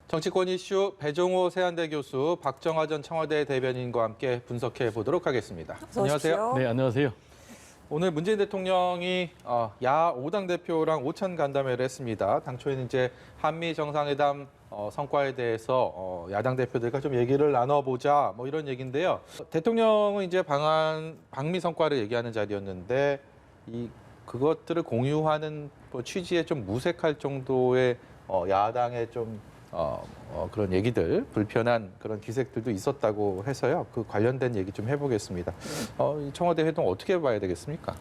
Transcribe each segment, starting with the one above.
정치권 이슈 배종호 세한대 교수, 박정화 전 청와대 대변인과 함께 분석해 보도록 하겠습니다. 안녕하세요. 네, 안녕하세요. 오늘 문재인 대통령이 야 5당 대표랑 오찬 간담회를 했습니다. 당초에는 이제 한미 정상회담 성과에 대해서 야당 대표들과 좀 얘기를 나눠보자 뭐 이런 얘기인데요. 대통령은 이제 방미 성과를 얘기하는 자리였는데 그것들을 공유하는 취지에 좀 무색할 정도의 야당의 좀 그런 얘기들, 불편한 그런 기색들도 있었다고 해서요. 그 관련된 얘기 좀 해보겠습니다. 청와대 회동 어떻게 봐야 되겠습니까?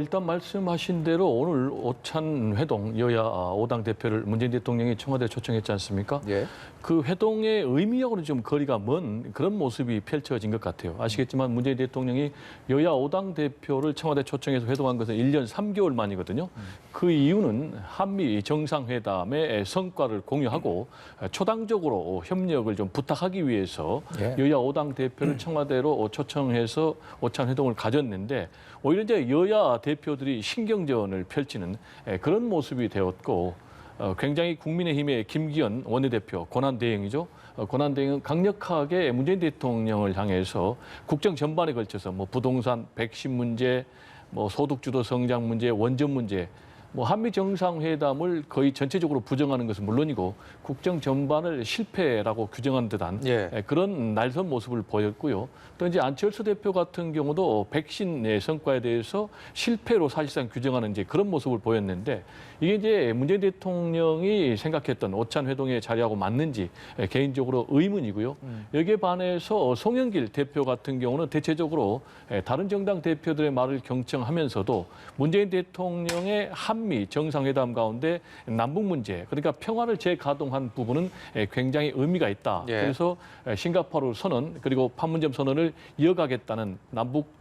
일단 말씀하신 대로 오늘 오찬 회동, 여야 5당 대표를 문재인 대통령이 청와대에 초청했지 않습니까? 예. 그 회동의 의미하고는 좀 거리가 먼 그런 모습이 펼쳐진 것 같아요. 아시겠지만 문재인 대통령이 여야 5당 대표를 청와대 초청해서 회동한 것은 1년 3개월 만이거든요. 그 이유는 한미 정상회담의 성과를 공유하고 초당적으로 협력을 좀 부탁하기 위해서 예. 여야 5당 대표를 청와대로 초청해서 오찬 회동을 가졌는데 오히려 이제 여야 대표들이 신경전을 펼치는 그런 모습이 되었고 굉장히 국민의힘의 김기현 원내대표, 권한대행이죠. 권한대행은 강력하게 문재인 대통령을 향해서 국정 전반에 걸쳐서 뭐 부동산, 백신 문제, 뭐 소득주도 성장 문제, 원전 문제, 뭐 한미 정상회담을 거의 전체적으로 부정하는 것은 물론이고 국정 전반을 실패라고 규정한 듯한 그런 날선 모습을 보였고요. 또 이제 안철수 대표 같은 경우도 백신의 성과에 대해서 실패로 사실상 규정하는 이제 그런 모습을 보였는데 이게 이제 문재인 대통령이 생각했던 오찬 회동의 자리하고 맞는지 개인적으로 의문이고요. 여기에 반해서 송영길 대표 같은 경우는 대체적으로 다른 정당 대표들의 말을 경청하면서도 문재인 대통령의 한미 정상회담 가운데 남북 문제, 그러니까 평화를 재가동한 부분은 굉장히 의미가 있다. 그래서 싱가포르 선언 그리고 판문점 선언을 이어가겠다는 남북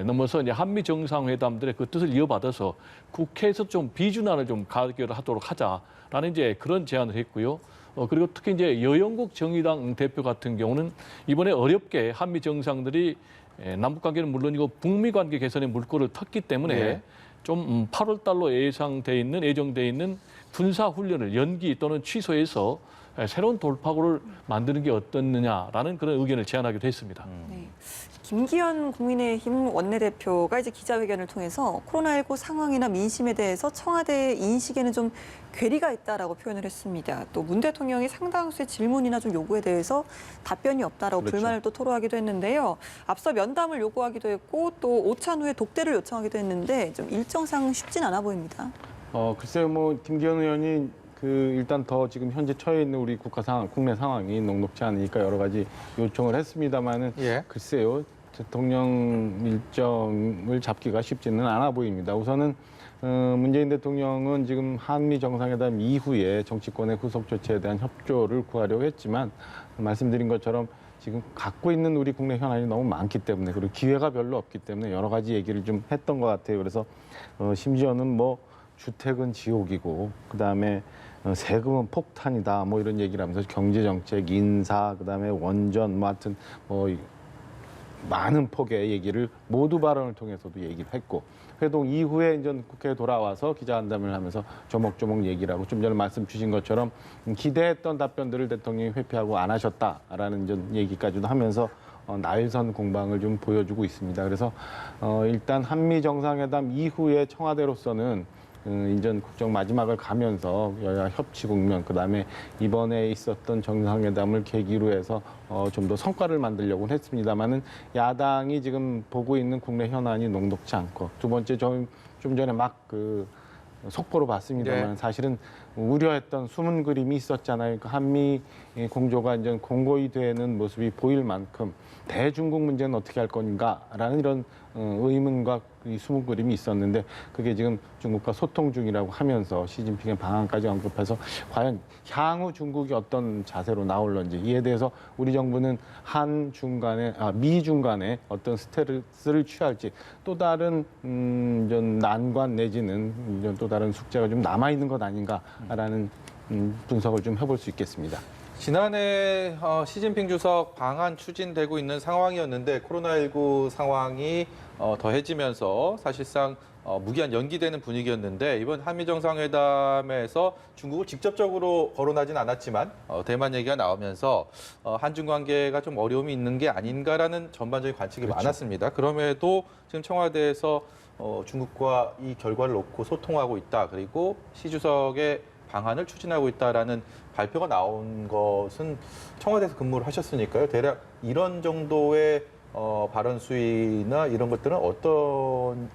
넘어서 이제 한미 정상회담들의 그 뜻을 이어받아서 국회에서 좀 비준화를 좀 가결하도록 하자라는 이제 그런 제안을 했고요. 그리고 특히 이제 여영국 정의당 대표 같은 경우는 이번에 어렵게 한미 정상들이 남북 관계는 물론이고 북미 관계 개선에 물꼬를 텄기 때문에 좀 8월 달로 예정돼 있는 군사 훈련을 연기 또는 취소해서 새로운 돌파구를 만드는 게 어떻느냐라는 그런 의견을 제안하기도 했습니다. 네. 김기현 국민의힘 원내대표가 이제 기자회견을 통해서 코로나19 상황이나 민심에 대해서 청와대의 인식에는 좀 괴리가 있다라고 표현을 했습니다. 또 문 대통령이 상당수의 질문이나 좀 요구에 대해서 답변이 없다라고 불만을 또 토로하기도 했는데요. 앞서 면담을 요구하기도 했고 또 오찬 후에 독대를 요청하기도 했는데 좀 일정상 쉽진 않아 보입니다. 글쎄요, 뭐 김기현 의원이 일단 더 지금 현재 처해 있는 우리 국내 상황이 녹록지 않으니까 여러 가지 요청을 했습니다만은 글쎄요, 대통령 일정을 잡기가 쉽지는 않아 보입니다. 우선은 문재인 대통령은 지금 한미 정상회담 이후에 정치권의 후속 조치에 대한 협조를 구하려고 했지만 말씀드린 것처럼 지금 갖고 있는 우리 국내 현안이 너무 많기 때문에 그리고 기회가 별로 없기 때문에 여러 가지 얘기를 좀 했던 것 같아요. 그래서 심지어는 뭐 주택은 지옥이고 그다음에 세금은 폭탄이다 뭐 이런 얘기를 하면서 경제정책, 인사, 그다음에 원전 뭐 하여튼 뭐 많은 폭의 얘기를 모두 발언을 통해서도 얘기를 했고 회동 이후에 이제 국회에 돌아와서 기자간담회를 하면서 조목조목 얘기를 하고 좀 전에 말씀 주신 것처럼 기대했던 답변들을 대통령이 회피하고 안 하셨다라는 이제 얘기까지도 하면서 나일선 공방을 좀 보여주고 있습니다. 그래서 일단 한미 정상회담 이후에 청와대로서는 인전 국정 마지막을 가면서 여야 협치 국면, 그다음에 이번에 있었던 정상회담을 계기로 해서 좀 더 성과를 만들려고 했습니다만은 야당이 지금 보고 있는 국내 현안이 녹록지 않고 두 번째 좀 전에 막 속보로 봤습니다만 사실은 우려했던 숨은 그림이 있었잖아요. 한미 공조가 이제 공고히 되는 모습이 보일 만큼 대중국 문제는 어떻게 할 건가라는 이런 의문과 이 숨은 그림이 있었는데 그게 지금 중국과 소통 중이라고 하면서 시진핑의 방안까지 언급해서 과연 향후 중국이 어떤 자세로 나올런지 이에 대해서 우리 정부는 미중 간에 어떤 스탠스를 취할지 또 다른 난관 내지는 또 다른 숙제가 좀 남아 있는 것 아닌가라는 분석을 좀 해볼 수 있겠습니다. 지난해 시진핑 주석 방한 추진되고 있는 상황이었는데 코로나19 상황이 더해지면서 사실상 무기한 연기되는 분위기였는데 이번 한미 정상회담에서 중국을 직접적으로 거론하진 않았지만 대만 얘기가 나오면서 한중 관계가 좀 어려움이 있는 게 아닌가라는 전반적인 관측이 많았습니다. 그럼에도 지금 청와대에서 중국과 이 결과를 놓고 소통하고 있다. 그리고 시 주석의 방안을 추진하고 있다라는 발표가 나온 것은 청와대에서 근무를 하셨으니까요. 대략 이런 정도의 발언 수위나 이런 것들은 어떤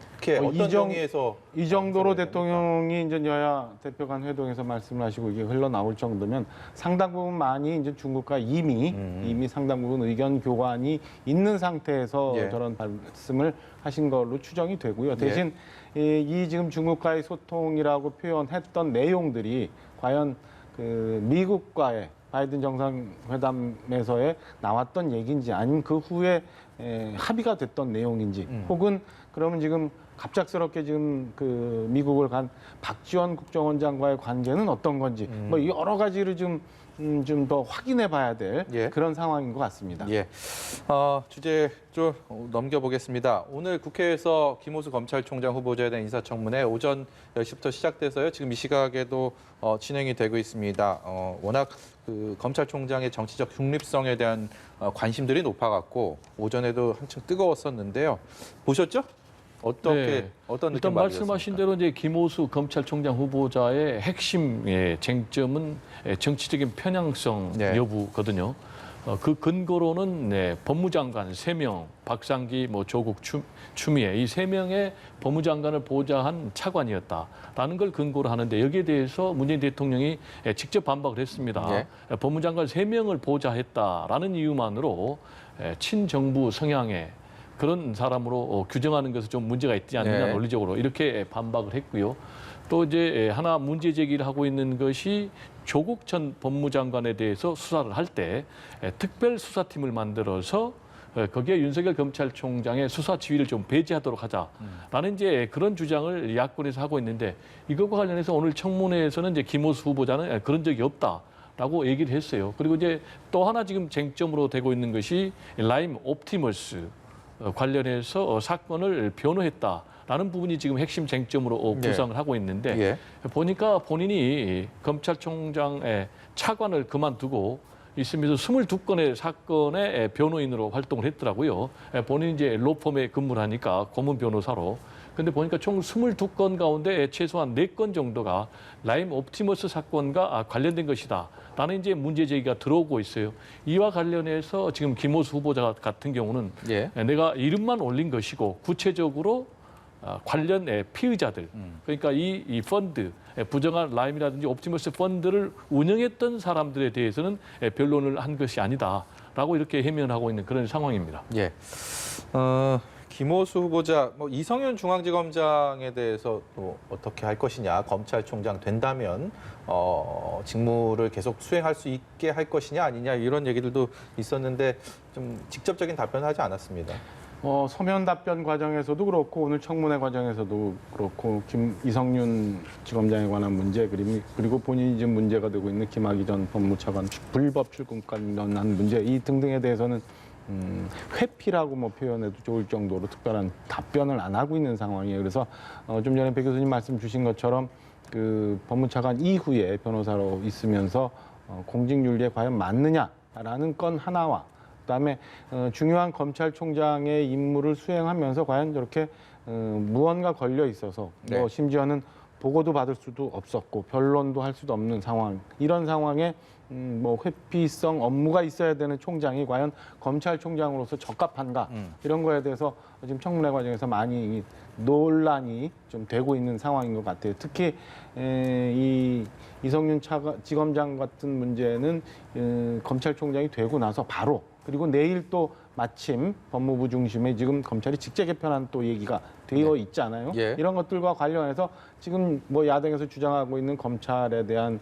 정의에서 이 정도로 대통령이 이제 여야 대표 간 회동에서 말씀을 하시고 이게 흘러나올 정도면 상당 부분 많이 이제 중국과 이미 상당 부분 의견 교환이 있는 상태에서 예. 저런 말씀을 하신 걸로 추정이 되고요. 대신 이 지금 중국과의 소통이라고 표현했던 내용들이 과연 그 미국과의 바이든 정상회담에서의 나왔던 얘기인지 아니면 그 후에 합의가 됐던 내용인지 혹은 그러면 지금 갑작스럽게 지금 그 미국을 간 박지원 국정원장과의 관계는 어떤 건지 뭐 여러 가지를 좀 더 확인해 봐야 될 예. 그런 상황인 것 같습니다. 예. 주제 좀 넘겨보겠습니다. 오늘 국회에서 김호수 검찰총장 후보자에 대한 인사청문회 오전 10시부터 시작돼서요. 지금 이 시각에도 진행이 되고 있습니다. 워낙 그 검찰총장의 정치적 중립성에 대한 관심들이 높아갖고 오전에도 한층 뜨거웠었는데요. 보셨죠? 어떤 느낌 일단 말씀하신 대로 이제 김호수 검찰총장 후보자의 핵심 쟁점은 정치적인 편향성 네. 여부거든요. 그 근거로는 법무장관 3명, 박상기, 조국, 추미애 이 3명의 법무장관을 보좌한 차관이었다라는 걸 근거로 하는데 여기에 대해서 문재인 대통령이 직접 반박을 했습니다. 네. 법무장관 3명을 보좌했다라는 이유만으로 친정부 성향의 그런 사람으로 규정하는 것은 좀 문제가 있지 않느냐 네. 논리적으로 이렇게 반박을 했고요. 또 이제 하나 문제 제기를 하고 있는 것이 조국 전 법무장관에 대해서 수사를 할 때 특별 수사팀을 만들어서 거기에 윤석열 검찰총장의 수사 지휘를 좀 배제하도록 하자라는 이제 그런 주장을 야권에서 하고 있는데 이것과 관련해서 오늘 청문회에서는 이제 김호수 후보자는 그런 적이 없다라고 얘기를 했어요. 그리고 이제 또 하나 지금 쟁점으로 되고 있는 것이 라임 옵티머스 관련해서 사건을 변호했다라는 부분이 지금 핵심 쟁점으로 구상을 하고 있는데 예. 보니까 본인이 검찰총장의 차관을 그만두고 있으면서 22건의 사건의 변호인으로 활동을 했더라고요. 본인이 이제 로펌에 근무를 하니까 고문 변호사로. 근데 보니까 총 22건 가운데 최소한 4건 정도가 라임 옵티머스 사건과 관련된 것이다. 라는 이제 문제 제기가 들어오고 있어요. 이와 관련해서 지금 김호수 후보자 같은 경우는 예. 내가 이름만 올린 것이고 구체적으로 관련 피의자들 그러니까 이 펀드 부정한 라임이라든지 옵티머스 펀드를 운영했던 사람들에 대해서는 변론을 한 것이 아니다라고 이렇게 해명하고 있는 그런 상황입니다. 예. 김호수 후보자, 이성윤 중앙지검장에 대해서 또 어떻게 할 것이냐, 검찰총장 된다면 직무를 계속 수행할 수 있게 할 것이냐 아니냐 이런 얘기들도 있었는데 좀 직접적인 답변을 하지 않았습니다. 서면 답변 과정에서도 그렇고 오늘 청문회 과정에서도 그렇고 이성윤 지검장에 관한 문제 그리고 본인이 지금 문제가 되고 있는 김학의 전 법무차관 불법 출금 관련한 문제 이 등등에 대해서는 회피라고 표현해도 좋을 정도로 특별한 답변을 안 하고 있는 상황이에요. 그래서 좀 전에 배 교수님 말씀 주신 것처럼 그 법무차관 이후에 변호사로 있으면서 공직윤리에 과연 맞느냐라는 건 하나와 그다음에 중요한 검찰총장의 임무를 수행하면서 과연 저렇게 무언가 걸려 있어서 네. 심지어는 보고도 받을 수도 없었고 변론도 할 수도 없는 상황 이런 상황에 회피성 업무가 있어야 되는 총장이 과연 검찰총장으로서 적합한가 이런 거에 대해서 지금 청문회 과정에서 많이 논란이 좀 되고 있는 상황인 것 같아요. 특히 이 이성윤 지검장 같은 문제는 검찰총장이 되고 나서 바로 그리고 내일 또 마침 법무부 중심에 지금 검찰이 직제 개편한 또 얘기가 되어 있잖아요. 예. 이런 것들과 관련해서 지금 야당에서 주장하고 있는 검찰에 대한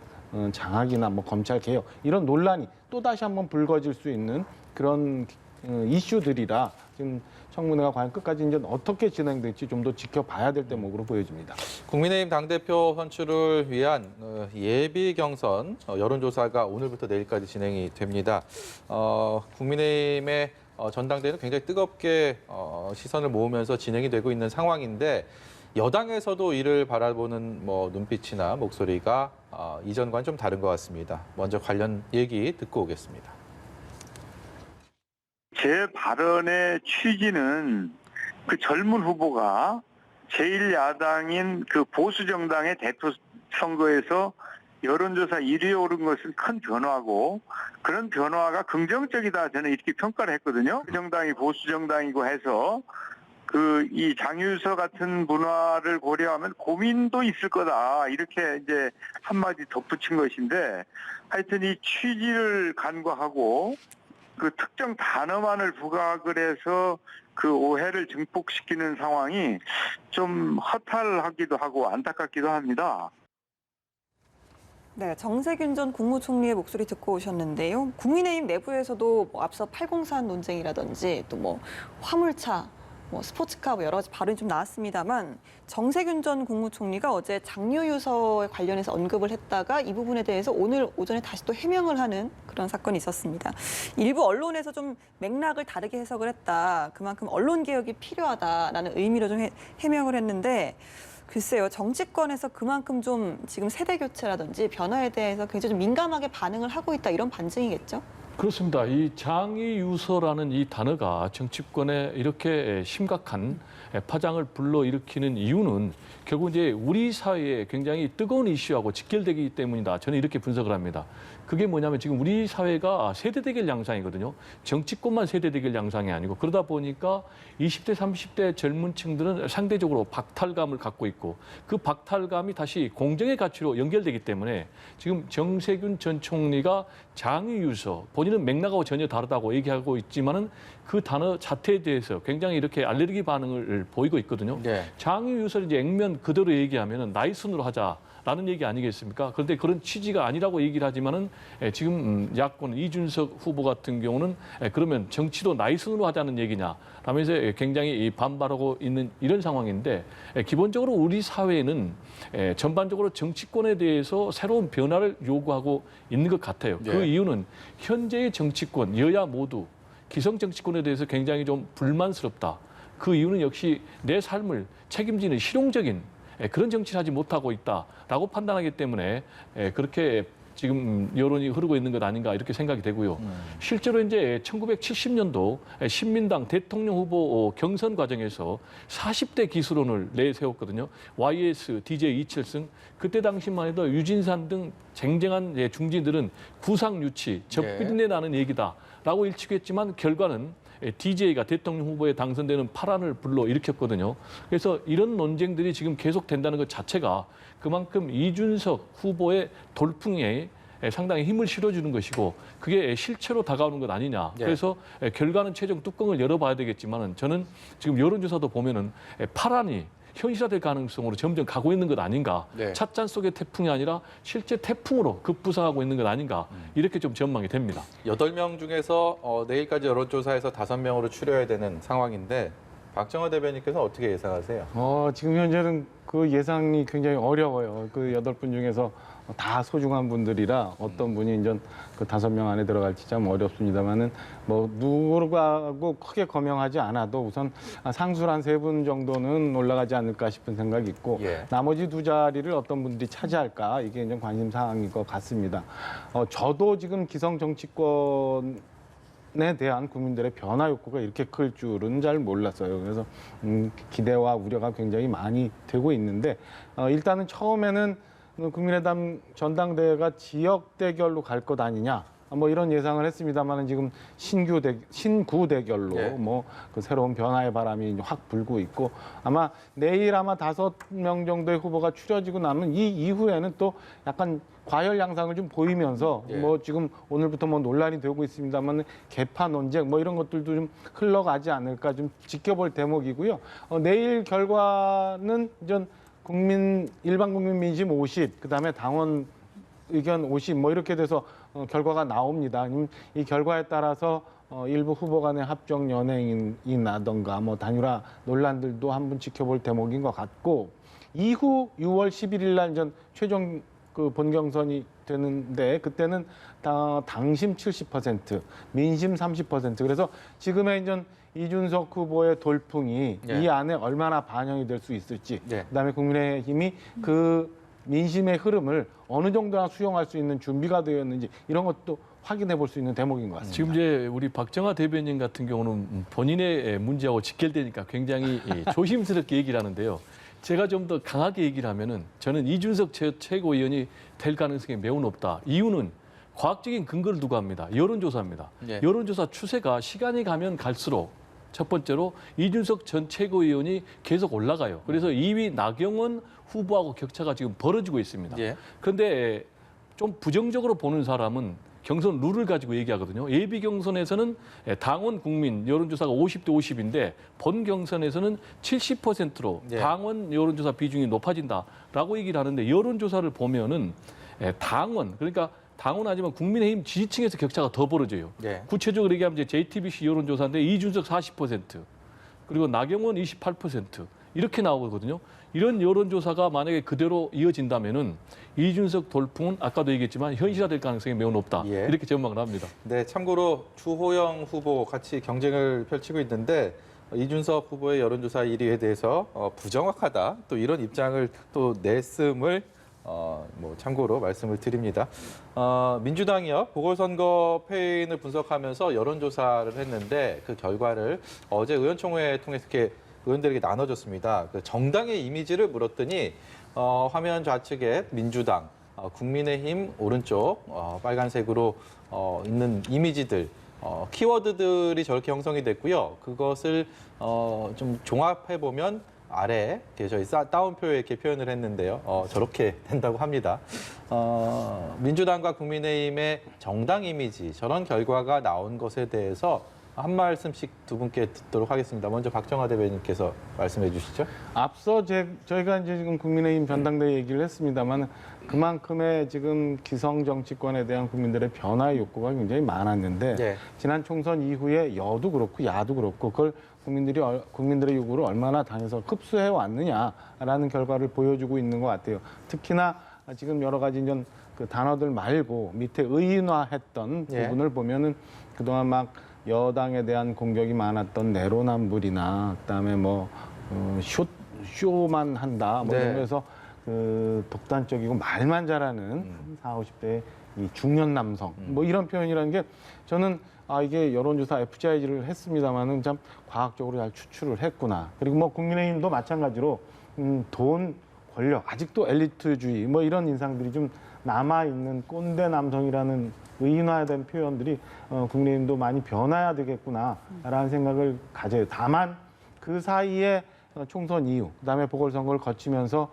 장악이나 검찰 개혁 이런 논란이 또 다시 한번 불거질 수 있는 그런 이슈들이라 지금 청문회가 과연 끝까지 이제 어떻게 진행될지 좀 더 지켜봐야 될 대목으로 보여집니다. 국민의힘 당대표 선출을 위한 예비 경선 여론조사가 오늘부터 내일까지 진행이 됩니다. 국민의힘의 전당대회는 굉장히 뜨겁게 시선을 모으면서 진행이 되고 있는 상황인데 여당에서도 이를 바라보는 눈빛이나 목소리가 이전과는 좀 다른 것 같습니다. 먼저 관련 얘기 듣고 오겠습니다. 제 발언의 취지는 그 젊은 후보가 제1야당인 그 보수정당의 대표 선거에서 여론조사 1위에 오른 것은 큰 변화고 그런 변화가 긍정적이다 저는 이렇게 평가를 했거든요. 그 정당이 보수정당이고 해서 이 장유서 같은 문화를 고려하면 고민도 있을 거다 이렇게 이제 한마디 덧붙인 것인데 하여튼 이 취지를 간과하고 그 특정 단어만을 부각을 해서 그 오해를 증폭시키는 상황이 좀 허탈하기도 하고 안타깝기도 합니다. 네, 정세균 전 국무총리의 목소리 듣고 오셨는데요. 국민의힘 내부에서도 앞서 804 논쟁이라든지 또 화물차, 스포츠카 여러 가지 발언이 좀 나왔습니다만 정세균 전 국무총리가 어제 장유유서에 관련해서 언급을 했다가 이 부분에 대해서 오늘 오전에 다시 또 해명을 하는 그런 사건이 있었습니다. 일부 언론에서 좀 맥락을 다르게 해석을 했다. 그만큼 언론 개혁이 필요하다라는 의미로 좀 해명을 했는데 글쎄요, 정치권에서 그만큼 좀 지금 세대 교체라든지 변화에 대해서 굉장히 좀 민감하게 반응을 하고 있다 이런 반증이겠죠? 그렇습니다. 이 장의유서라는 이 단어가 정치권에 이렇게 심각한 파장을 불러일으키는 이유는 결국 이제 우리 사회에 굉장히 뜨거운 이슈하고 직결되기 때문이다. 저는 이렇게 분석을 합니다. 그게 뭐냐면 지금 우리 사회가 세대 대결 양상이거든요. 정치권만 세대 대결 양상이 아니고 그러다 보니까 20대, 30대 젊은 층들은 상대적으로 박탈감을 갖고 있고 그 박탈감이 다시 공정의 가치로 연결되기 때문에 지금 정세균 전 총리가 장의유서, 본인은 맥락하고 전혀 다르다고 얘기하고 있지만은 그 단어 자체에 대해서 굉장히 이렇게 알레르기 반응을 보이고 있거든요. 네. 장의유서를 이제 액면 그대로 얘기하면은 나이 순으로 하자. 라는 얘기 아니겠습니까? 그런데 그런 취지가 아니라고 얘기를 하지만은 지금 야권 이준석 후보 같은 경우는 그러면 정치도 나이 순으로 하자는 얘기냐 라면서 굉장히 반발하고 있는 이런 상황인데 기본적으로 우리 사회는 전반적으로 정치권에 대해서 새로운 변화를 요구하고 있는 것 같아요. 그 이유는 현재의 정치권, 여야 모두 기성 정치권에 대해서 굉장히 좀 불만스럽다. 그 이유는 역시 내 삶을 책임지는 실용적인 그런 정치를 하지 못하고 있다라고 판단하기 때문에 그렇게 지금 여론이 흐르고 있는 것 아닌가 이렇게 생각이 되고요. 실제로 이제 1970년도 신민당 대통령 후보 경선 과정에서 40대 기수론을 내세웠거든요. YS, DJ 이철승, 그때 당시만 해도 유진산 등 쟁쟁한 중진들은 구상유치, 적비린내 나는 얘기다라고 일축했지만 결과는 DJ가 대통령 후보에 당선되는 파란을 불러일으켰거든요. 그래서 이런 논쟁들이 지금 계속된다는 것 자체가 그만큼 이준석 후보의 돌풍에 상당히 힘을 실어주는 것이고 그게 실체로 다가오는 것 아니냐. 그래서 결과는 최종 뚜껑을 열어봐야 되겠지만 저는 지금 여론조사도 보면은 파란이 현실화될 가능성으로 점점 가고 있는 것 아닌가. 찻잔 속의 태풍이 아니라 실제 태풍으로 급부상하고 있는 것 아닌가. 이렇게 좀 전망이 됩니다. 8명 중에서 내일까지 여론조사에서 5명으로 추려야 되는 상황인데 박정호 대변인께서 어떻게 예상하세요? 지금 현재는 그 예상이 굉장히 어려워요. 그 8분 중에서 다 소중한 분들이라 어떤 분이 이제 그 5명 안에 들어갈지 참 어렵습니다만은 누구하고 크게 거명하지 않아도 우선 상수를 한 3분 정도는 올라가지 않을까 싶은 생각이 있고 나머지 2자리를 어떤 분들이 차지할까 이게 이제 관심 사항인 것 같습니다. 저도 지금 기성 정치권 에 대한 국민들의 변화 욕구가 이렇게 클 줄은 잘 몰랐어요. 그래서 기대와 우려가 굉장히 많이 되고 있는데 일단은 처음에는 국민의당 전당대회가 지역 대결로 갈 것 아니냐. 이런 예상을 했습니다만은 지금 신구 대결로 그 새로운 변화의 바람이 확 불고 있고 아마 내일 5명 정도의 후보가 추려지고 나면 이 이후에는 또 약간 과열 양상을 좀 보이면서 지금 오늘부터 논란이 되고 있습니다만 개파 논쟁 이런 것들도 좀 흘러가지 않을까 좀 지켜볼 대목이고요. 내일 결과는 이제 일반 국민 민심 50, 그다음에 당원 의견 50 이렇게 돼서 결과가 나옵니다. 아니면 이 결과에 따라서 일부 후보 간의 합종 연행이나던가 뭐 단일화 논란들도 한번 지켜볼 대목인 것 같고 이후 6월 11일 날 전 최종 그 본경선이 되는데 그때는 당심 70%, 민심 30%. 그래서 지금의 이제 이준석 후보의 돌풍이 예. 이 안에 얼마나 반영이 될 수 있을지, 예. 그다음에 국민의힘이 그 민심의 흐름을 어느 정도나 수용할 수 있는 준비가 되었는지 이런 것도 확인해 볼 수 있는 대목인 것 같습니다. 지금 이제 우리 박정화 대변인 같은 경우는 본인의 문제하고 직결되니까 굉장히 조심스럽게 얘기를 하는데요. 제가 좀 더 강하게 얘기를 하면은 저는 이준석 최고위원이 될 가능성이 매우 높다. 이유는 과학적인 근거를 두고 합니다. 여론조사입니다. 예. 여론조사 추세가 시간이 가면 갈수록 첫 번째로 이준석 전 최고위원이 계속 올라가요. 그래서 2위 나경원 후보하고 격차가 지금 벌어지고 있습니다. 예. 그런데 좀 부정적으로 보는 사람은 경선 룰을 가지고 얘기하거든요. 예비 경선에서는 당원 국민 여론조사가 50대 50인데 본 경선에서는 70%로 예. 당원 여론조사 비중이 높아진다라고 얘기를 하는데 여론조사를 보면은 당원 그러니까 당원 아니면 국민의힘 지지층에서 격차가 더 벌어져요. 예. 구체적으로 얘기하면 이제 JTBC 여론조사인데 이준석 40% 그리고 나경원 28% 이렇게 나오거든요. 이런 여론조사가 만약에 그대로 이어진다면은 이준석 돌풍은 아까도 얘기했지만 현실화될 가능성이 매우 높다. 예. 이렇게 전망을 합니다. 네, 참고로 주호영 후보 같이 경쟁을 펼치고 있는데 이준석 후보의 여론조사 1위에 대해서 부정확하다. 또 이런 입장을 또 냈음을 뭐 참고로 말씀을 드립니다. 민주당이요 보궐선거 패인을 분석하면서 여론조사를 했는데 그 결과를 어제 의원총회 통해서 이렇게 의원들에게 나눠줬습니다. 그 정당의 이미지를 물었더니 화면 좌측에 민주당, 국민의힘 오른쪽 빨간색으로 있는 이미지들 키워드들이 저렇게 형성이 됐고요. 그것을 좀 종합해 보면 아래 저희 따옴표에 이렇게 표현을 했는데요. 저렇게 된다고 합니다. 민주당과 국민의힘의 정당 이미지 저런 결과가 나온 것에 대해서 한 말씀씩 두 분께 듣도록 하겠습니다. 먼저 박정화 대변인께서 말씀해 주시죠. 앞서 저희가 이제 지금 국민의힘 전당대회 얘기를 했습니다만 그만큼의 지금 기성 정치권에 대한 국민들의 변화의 욕구가 굉장히 많았는데 예. 지난 총선 이후에 여도 그렇고 야도 그렇고 그걸 국민들의 요구를 얼마나 당에서 흡수해 왔느냐라는 결과를 보여주고 있는 것 같아요. 특히나 지금 여러 가지 이제 그 단어들 말고 밑에 의인화했던 예. 부분을 보면은 그동안 막 여당에 대한 공격이 많았던 내로남불이나 그다음에 뭐 쇼만 한다 뭐 네. 이런 거에서 그 독단적이고 말만 잘하는 40, 50대 이 중년 남성 뭐 이런 표현이라는 게 저는 이게 여론조사 FGI를 했습니다만은 참 과학적으로 잘 추출을 했구나. 그리고 뭐 국민의힘도 마찬가지로 돈, 권력, 아직도 엘리트주의 뭐 이런 인상들이 좀 남아 있는 꼰대 남성이라는 의인화된 표현들이 국민의힘도 많이 변화해야 되겠구나라는 생각을 가져요. 다만 그 사이에 총선 이후, 그다음에 보궐선거를 거치면서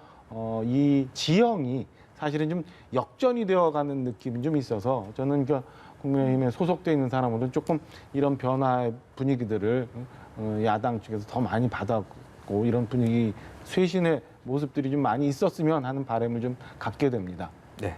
이 지형이 사실은 좀 역전이 되어가는 느낌이 좀 있어서 저는 국민의힘에 소속돼 있는 사람으로는 조금 이런 변화의 분위기들을 야당 쪽에서 더 많이 받았고 이런 분위기 쇄신의 모습들이 좀 많이 있었으면 하는 바람을 좀 갖게 됩니다. 네.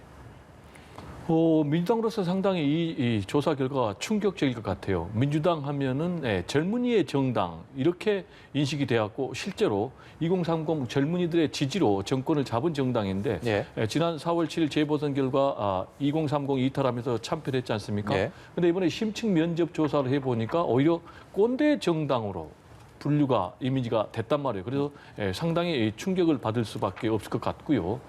민주당으로서 상당히 이 조사 결과가 충격적일 것 같아요. 민주당 하면은 젊은이의 정당 이렇게 인식이 되었고 실제로 2030 젊은이들의 지지로 정권을 잡은 정당인데 예. 지난 4월 7일 재보선 결과 2030 이탈하면서 참패했지 않습니까? 예. 그런데 이번에 심층 면접 조사를 해보니까 오히려 꼰대 정당으로 분류가 이미지가 됐단 말이에요. 그래서 상당히 충격을 받을 수밖에 없을 것 같고요.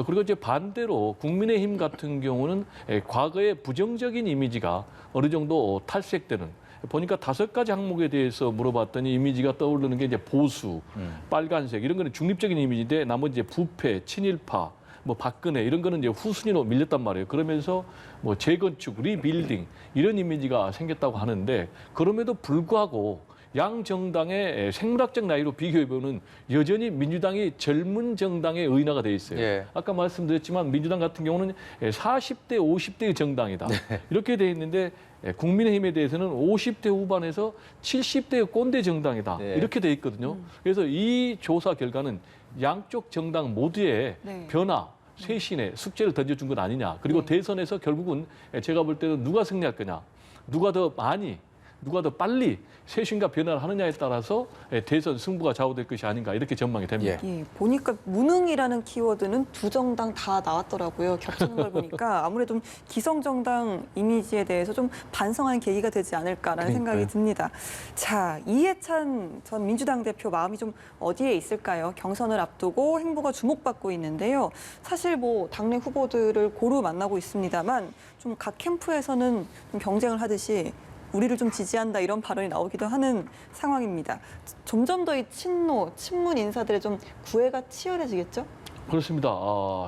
그리고 이제 반대로 국민의힘 같은 경우는 과거의 부정적인 이미지가 어느 정도 탈색되는 보니까 5가지 항목에 대해서 물어봤더니 이미지가 떠오르는 게 이제 보수, 빨간색 이런 거는 중립적인 이미지인데 나머지 이제 부패, 친일파, 뭐 박근혜 이런 거는 이제 후순위로 밀렸단 말이에요. 그러면서 뭐 재건축, 리빌딩 이런 이미지가 생겼다고 하는데 그럼에도 불구하고 양 정당의 생물학적 나이로 비교해보면 여전히 민주당이 젊은 정당의 의인화가 돼 있어요. 예. 아까 말씀드렸지만 민주당 같은 경우는 40대, 50대의 정당이다. 이렇게 돼 있는데 국민의힘에 대해서는 50대 후반에서 70대의 꼰대 정당이다. 네. 이렇게 돼 있거든요. 그래서 이 조사 결과는 양쪽 정당 모두의 네. 변화, 쇄신의 숙제를 던져준 건 아니냐. 그리고 대선에서 결국은 제가 볼 때는 누가 승리할 거냐, 누가 더 많이, 누가 더 빨리 쇄신과 변화를 하느냐에 따라서 대선 승부가 좌우될 것이 아닌가 이렇게 전망이 됩니다. 예, 보니까 무능이라는 키워드는 두 정당 다 나왔더라고요. 겹치는 걸 보니까 아무래도 좀 기성정당 이미지에 대해서 좀 반성하는 계기가 되지 않을까라는 생각이 듭니다. 자, 이해찬 전 민주당 대표 마음이 좀 어디에 있을까요? 경선을 앞두고 행보가 주목받고 있는데요. 사실 뭐 당내 후보들을 고루 만나고 있습니다만 좀 각 캠프에서는 좀 경쟁을 하듯이 우리를 좀 지지한다 이런 발언이 나오기도 하는 상황입니다. 점점 더 이 친문 인사들의 좀 구애가 치열해지겠죠? 그렇습니다.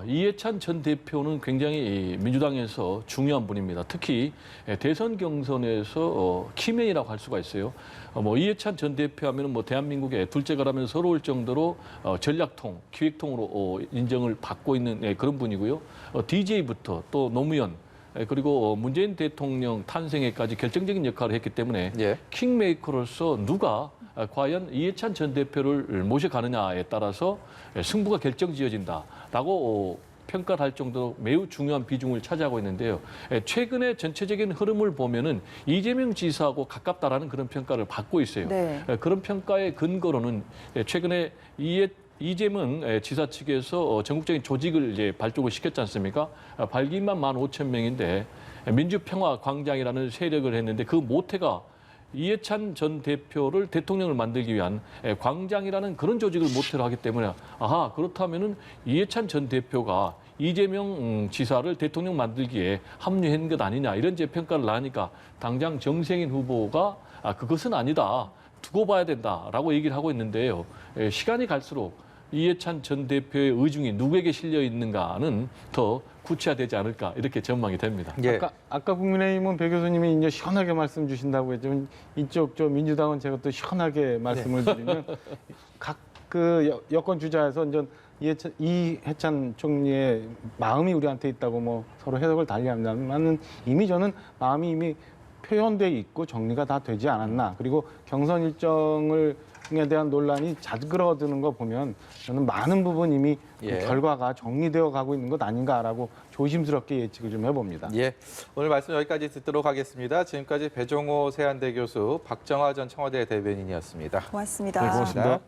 이해찬 전 대표는 굉장히 민주당에서 중요한 분입니다. 특히 대선 경선에서 키맨이라고 할 수가 있어요. 이해찬 전 대표하면 대한민국의 둘째가라면 서러울 정도로 전략통, 기획통으로 인정을 받고 있는 그런 분이고요. DJ부터 또 노무현 그리고 문재인 대통령 탄생에까지 결정적인 역할을 했기 때문에 킹메이커로서 누가 과연 이해찬 전 대표를 모셔가느냐에 따라서 승부가 결정지어진다라고 평가를 할 정도로 매우 중요한 비중을 차지하고 있는데요. 최근에 전체적인 흐름을 보면은 이재명 지사하고 가깝다라는 그런 평가를 받고 있어요. 네. 그런 평가의 근거로는 최근에 이재명 지사 측에서 전국적인 조직을 이제 발족을 시켰지 않습니까? 발기인만 15,000명인데 민주평화광장이라는 세력을 했는데 그 모태가 이해찬 전 대표를 대통령을 만들기 위한 광장이라는 그런 조직을 모태로 하기 때문에 그렇다면은 이해찬 전 대표가 이재명 지사를 대통령 만들기에 합류한 것 아니냐 이런 제 평가를 나니까 당장 정세인 후보가 그것은 아니다. 두고 봐야 된다라고 얘기를 하고 있는데요. 시간이 갈수록 이해찬 전 대표의 의중이 누구에게 실려 있는가는 더 구체화되지 않을까 이렇게 전망이 됩니다. 아까 국민의힘은 배 교수님이 이제 시원하게 말씀 주신다고 했지만 이쪽 민주당은 제가 또 시원하게 말씀을 드리면 각 그 여권 주자에서 이제 이해찬 총리의 마음이 우리한테 있다고 서로 해석을 달리합니다만은 이미 저는 마음이 이미 표현돼 있고 정리가 다 되지 않았나. 그리고 경선 일정에 대한 논란이 자그러드는 거 보면 저는 많은 부분 이미 그 결과가 정리되어 가고 있는 것 아닌가라고 조심스럽게 예측을 좀 해봅니다. 오늘 말씀 여기까지 듣도록 하겠습니다. 지금까지 배종호 세한대 교수, 박정화 전 청와대 대변인이었습니다. 고맙습니다. 네, 고맙습니다.